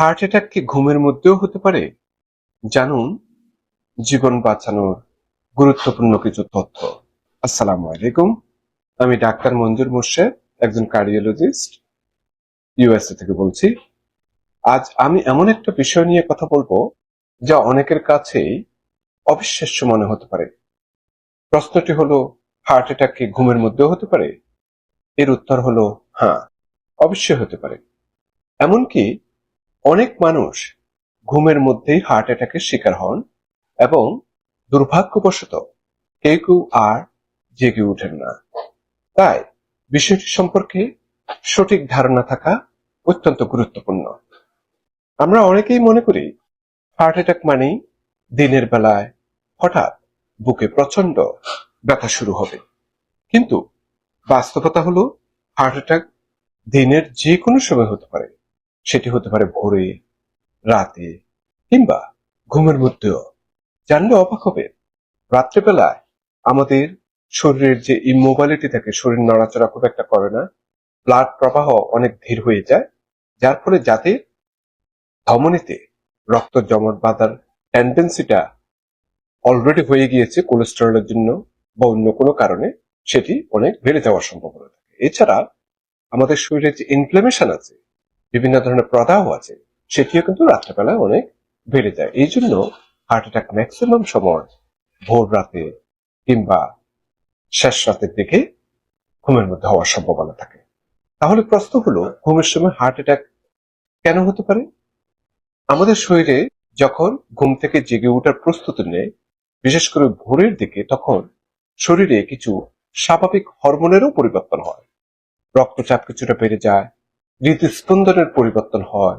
Heart attack কি ঘুমের মধ্যেও হতে পারে? জানুন জীবন বাঁচানোর গুরুত্বপূর্ণ কিছু তথ্য। আসসালামু আলাইকুম। আমি ডাক্তার মঞ্জুর মোর্শেদ, একজন কার্ডিওলজিস্ট, ইউএসএ থেকে বলছি। আজ আমি এমন একটা বিষয় নিয়ে কথা বলবো যা অনেকের কাছেই অবিশ্বাস্য মনে হতে পারে। প্রশ্নটি হলো, হার্ট অ্যাটাক কি ঘুমের মধ্যেও হতে পারে? এর উত্তর হলো হ্যাঁ, অবশ্যই হতে পারে। এমনকি অনেক মানুষ ঘুমের মধ্যেই হার্ট অ্যাটাকের শিকার হন এবং দুর্ভাগ্যবশত কেউ কেউ আর জেগে ওঠেন না। তাই বিষয়টি সম্পর্কে সঠিক ধারণা থাকা অত্যন্ত গুরুত্বপূর্ণ। আমরা অনেকেই মনে করি হার্ট অ্যাটাক মানেই দিনের বেলায় হঠাৎ বুকে প্রচন্ড ব্যথা শুরু হবে, কিন্তু বাস্তবতা হলো হার্ট অ্যাটাক দিনের যে কোনো সময় হতে পারে। সেটি হতে পারে ভোরে, রাতে কিংবা ঘুমের মধ্যেও। জানলে অবাক হবে, রাত্রেবেলায় আমাদের শরীরের যে ইমোবাইলিটি থাকে, শরীর নড়াচড়া খুব একটা করে না, ব্লাড প্রবাহ অনেক ধীর হয়ে যায়, যার ফলে যাতে ধমনীতে রক্ত জমাট বাঁধার টেন্ডেন্সিটা অলরেডি হয়ে গিয়েছে কোলেস্টেরলের জন্য বা অন্য কোনো কারণে, সেটি অনেক বেড়ে যাওয়ার সম্ভাবনা থাকে। এছাড়া আমাদের শরীরে যে ইনফ্লামেশন আছে, বিভিন্ন ধরনের প্রদাহ আছে, সেটিও কিন্তু রাত্রেবেলায় অনেক বেড়ে যায়। এই জন্য হার্ট অ্যাটাক ম্যাক্সিমাম সময় ভোর রাতে কিংবা শেষ রাতের দিকে ঘুমের মধ্যে হওয়ার সম্ভাবনা থাকে। তাহলে প্রশ্ন হলো, ঘুমের সময় হার্ট অ্যাটাক কেন হতে পারে? আমাদের শরীরে যখন ঘুম থেকে জেগে ওঠার প্রস্তুতি নেয়, বিশেষ করে ভোরের দিকে, তখন শরীরে কিছু স্বাভাবিক হরমোনেরও পরিবর্তন হয়। রক্তচাপ কিছুটা বেড়ে যায়, হৃদস্পন্দনের পরিবর্তন হয়,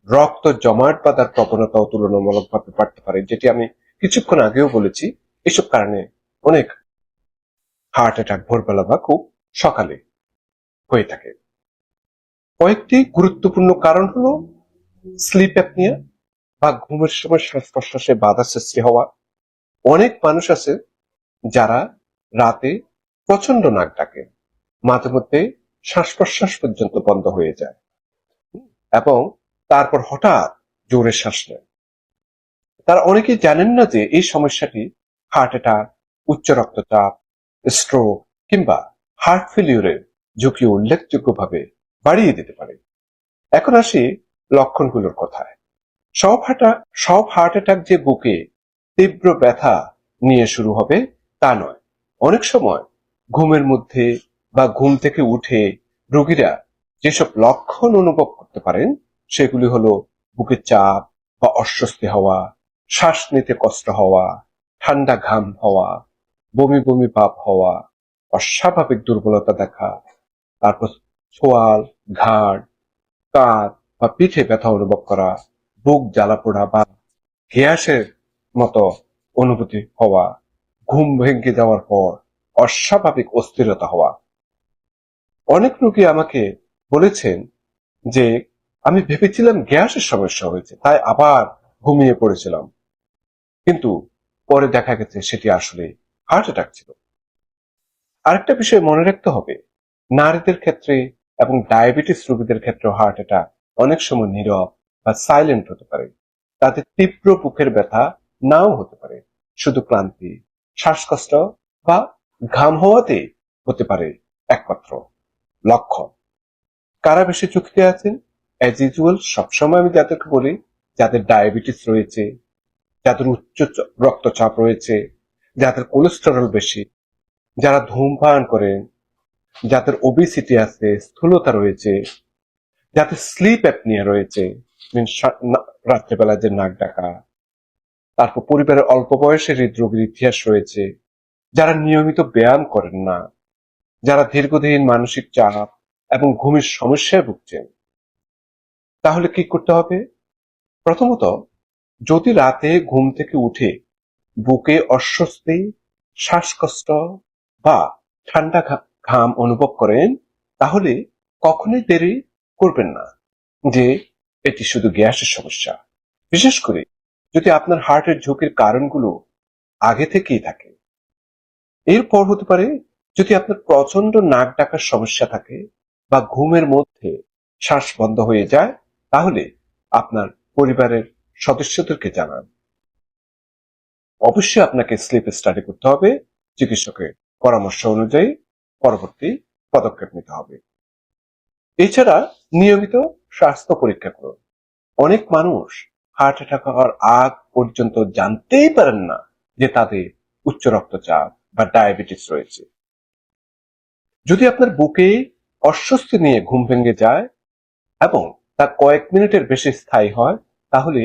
রক্ত জমাট বাঁধার প্রবণতাও তুলনামূলকভাবে বাড়তে পারে, যেটি আমি কিছুক্ষণ আগেও বলেছি। এসব কারণে অনেক হার্ট অ্যাটাক ভোরবেলা বা খুব সকালে হয়ে থাকে। কয়েকটি গুরুত্বপূর্ণ কারণ হলো স্লিপ অ্যাপনিয়া বা ঘুমের সময় শ্বাস প্রশ্বাসে বাধা সৃষ্টি হওয়া। অনেক মানুষ আছে যারা রাতে প্রচন্ড নাক ডাকে, মাঝে মধ্যে শ্বাস প্রশ্বাস পর্যন্ত বন্ধ হয়ে যায় এবং তারপর হঠাৎ জোরে শ্বাস নেয়। তারা অনেকেই জানেন না যে এই সমস্যাটি হার্ট অ্যাটাক, উচ্চ রক্তচাপ, স্ট্রোক কিংবা হার্ট ফেলিউরের ঝুঁকি উল্লেখযোগ্যভাবে বাড়িয়ে দিতে পারে। এখন আসি লক্ষণগুলোর কথায়। সব হার্ট অ্যাটাক যে বুকে তীব্র ব্যথা নিয়ে শুরু হবে তা নয়। অনেক সময় ঘুমের মধ্যে বা ঘুম থেকে উঠে রোগীরা যেসব লক্ষণ অনুভব করতে পারেন, সেগুলি হলো বুকে চাপ বা অস্বস্তি হওয়া, শ্বাস নিতে কষ্ট হওয়া, ঠান্ডা ঘাম হওয়া, বমি বমি ভাব হওয়া, অস্বাভাবিক দুর্বলতা দেখা, তারপর ছোয়াল, ঘাড়, কাঁধ বা পিঠে ব্যথা অনুভব করা, বুক জ্বালা পোড়া বা গ্যাসের মতো অনুভূতি হওয়া, ঘুম ভেঙে যাওয়ার পর অস্বাভাবিক অস্থিরতা হওয়া। অনেক রোগী আমাকে বলেছেন যে, আমি ভেবেছিলাম গ্যাসের সমস্যা হয়েছে, তাই আবার ঘুমিয়ে পড়েছিলাম, কিন্তু পরে দেখা গেছে সেটি আসলে হার্ট অ্যাটাক ছিল। আরেকটা বিষয় মনে রাখতে হবে, নারীদের ক্ষেত্রে এবং ডায়াবেটিস রোগীদের ক্ষেত্রে হার্ট অ্যাটাক অনেক সময় নীরব বা সাইলেন্ট হতে পারে। তাদের তীব্র বুকের ব্যথা নাও হতে পারে, শুধু ক্লান্তি, শ্বাসকষ্ট বা ঘাম হওয়াতে হতে পারে একমাত্র লক্ষণ। কারা বেশি ঝুঁকিতে আছেন? অ্যাজ ইউজুয়াল সবসময় আমি যাদেরকে বলি, যাদের ডায়াবেটিস রয়েছে, যাদের উচ্চ রক্তচাপ রয়েছে, যাদের কোলেস্টেরল বেশি, যারা ধূমপান করেন, যাদের ওবেসিটি আছে, স্থূলতা রয়েছে, যাদের স্লিপ অ্যাপনিয়া রয়েছে, রাত্রেবেলা যে নাক ডাকা, তারপর পরিবারের অল্প বয়সে হৃদরোগের ইতিহাস রয়েছে, যারা নিয়মিত ব্যায়াম করেন না, যারা দীর্ঘদিন মানসিক চাপ এবং ঘুমের সমস্যায় ভুগছেন। তাহলে কি করতে হবে? প্রথমত, যদি রাতে ঘুম থেকে উঠে বুকে অস্বস্তি, শ্বাসকষ্ট বা ঠান্ডা ঘাম অনুভব করেন, তাহলে কখনোই দেরি করবেন না যে এটি শুধু গ্যাসের সমস্যা। বিশেষ করে যদি আপনার হার্টের ঝুঁকির কারণগুলো আগে থেকেই থাকে। এরপর হতে পারে, যদি আপনার প্রচন্ড নাক ডাকার সমস্যা থাকে বা ঘুমের মধ্যে শ্বাস বন্ধ হয়ে যায়, তাহলে আপনার পরিবারের সদস্যদেরকে জানান। অবশ্যই আপনাকে স্লিপ স্টাডি করতে হবে, চিকিৎসকের পরামর্শ অনুযায়ী পরবর্তী পদক্ষেপ নিতে হবে। এছাড়া নিয়মিত স্বাস্থ্য পরীক্ষা করুন। অনেক মানুষ হার্ট অ্যাটাক হওয়ার আগ পর্যন্ত জানতেই পারেন না যে তাদের উচ্চ রক্তচাপ বা ডায়াবেটিস রয়েছে। যদি আপনার বুকে অস্বস্তি নিয়ে ঘুম ভেঙে যায় এবং তা কয়েক মিনিটের বেশি স্থায়ী হয়, তাহলে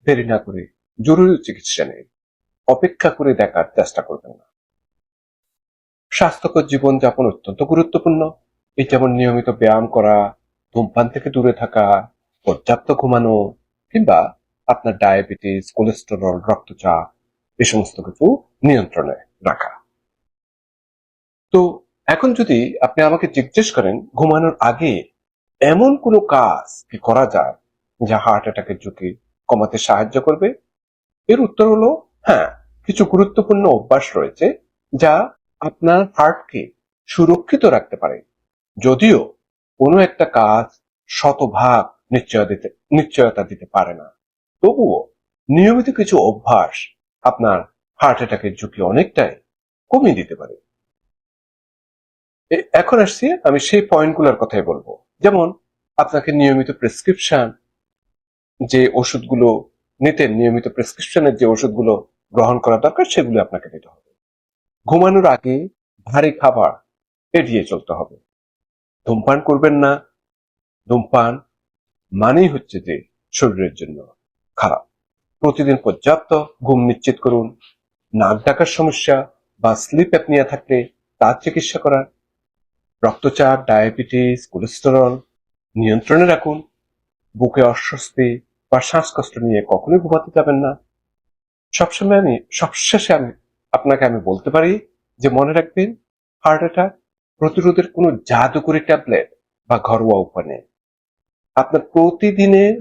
দেরি না করে জরুরি চিকিৎসা নিন। অপেক্ষা করে দেখার চেষ্টা করবেন না। স্বাস্থ্যকর জীবনযাপন অত্যন্ত গুরুত্বপূর্ণ। এই যেমন নিয়মিত ব্যায়াম করা, ধূমপান থেকে দূরে থাকা, পর্যাপ্ত ঘুমানো, কিংবা আপনার ডায়াবেটিস, কোলেস্টেরল, রক্তচাপ এই সমস্ত কিছু নিয়ন্ত্রণে রাখা। তো এখন যদি আপনি আমাকে জিজ্ঞেস করেন ঘুমানোর আগে এমন কোনো কাজ কি করা যায় যা হার্ট অ্যাটাকের ঝুঁকি কমাতে সাহায্য করবে, এর উত্তর হলো হ্যাঁ, কিছু গুরুত্বপূর্ণ অভ্যাস রয়েছে যা আপনার হার্টকে সুরক্ষিত রাখতে পারে। যদিও কোনো একটা কাজ শতভাগ নিশ্চয়তা দিতে পারে না, তবুও নিয়মিত কিছু অভ্যাস আপনার হার্ট অ্যাটাকের ঝুঁকি অনেকটাই কমিয়ে দিতে পারে। এখন আসছি আমি সেই পয়েন্টগুলোর কথাই বলবো। যেমন আপনাকে নিয়মিত প্রেসক্রিপশন যে ওষুধগুলো নিয়মিত প্রেসক্রিপশনের যে ওষুধগুলো গ্রহণ করা দরকার সেগুলো আপনাকে নিতে হবে। ঘুমানোর আগে ভারী খাবার এড়িয়ে চলতে হবে। ধূমপান করবেন না। ধূমপান মানেই হচ্ছে যে শরীরের জন্য খারাপ। প্রতিদিন পর্যাপ্ত ঘুম নিশ্চিত করুন। নাক ডাকার সমস্যা বা স্লিপ অ্যাপনিয়া থাকলে তার চিকিৎসা করার। রক্তচাপ, ডায়াবেটিস, কোলেস্টেরল নিয়ন্ত্রণে রাখুন। বুকে অস্বস্তি বা শ্বাসকষ্ট নিয়ে কখনোই ঘুমাতে যাবেন না। সবশেষে আপনাকে বলতে পারি যে মনে রাখবেন, হার্ট অ্যাটাক প্রতিরোধের কোনো জাদুকরি ট্যাবলেট বা ঘরোয়া উপায় নেই। আপনার প্রতিদিনের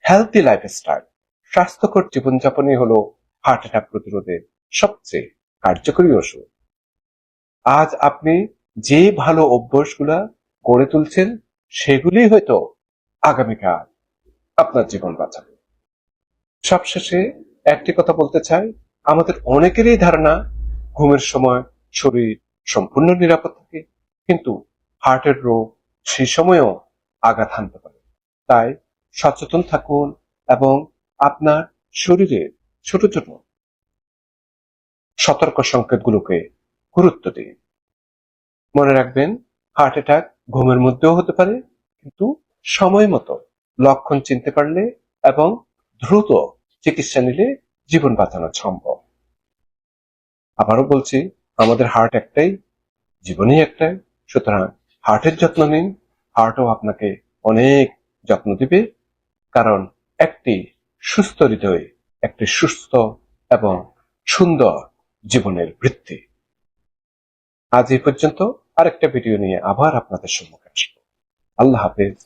হেলথি লাইফস্টাইল, স্বাস্থ্যকর জীবনযাপনই হলো হার্ট অ্যাটাক প্রতিরোধের সবচেয়ে কার্যকরী ওষুধ। আজ আপনি যে ভালো অভ্যাসগুলা গড়ে তুলছেন সেগুলি হয়তো আগামীকাল আপনার জীবন বাঁচাবে। সবশেষে একটি কথা বলতে চাই, আমাদের অনেকেরই ধারণা ঘুমের সময় শরীর সম্পূর্ণ নিরাপদ থাকে, কিন্তু হার্টের রোগ সেই সময়ও আঘাত হানতে পারে। তাই সচেতন থাকুন এবং আপনার শরীরের ছোট ছোট সতর্ক সংকেতগুলোকে গুরুত্ব দিন। মনে রাখবেন, হার্ট অ্যাটাক ঘুমের মধ্যেও হতে পারে, কিন্তু সময় মতো লক্ষণ চিনতে পারলে এবং দ্রুত চিকিৎসা নিলে জীবন বাঁচানো সম্ভব। আবারও বলছি, আমাদের হার্ট একটাই, জীবনই একটাই। সুতরাং হার্টের যত্ন নিন। হার্টও আপনাকে অনেক যত্ন দিবে, কারণ একটি সুস্থ হৃদয় একটি সুস্থ এবং সুন্দর জীবনের ভিত্তি। আজ এই পর্যন্ত। আরেকটা ভিডিও নিয়ে আবার আপনাদের সম্মুখে আসবো। আল্লাহ হাফেজ।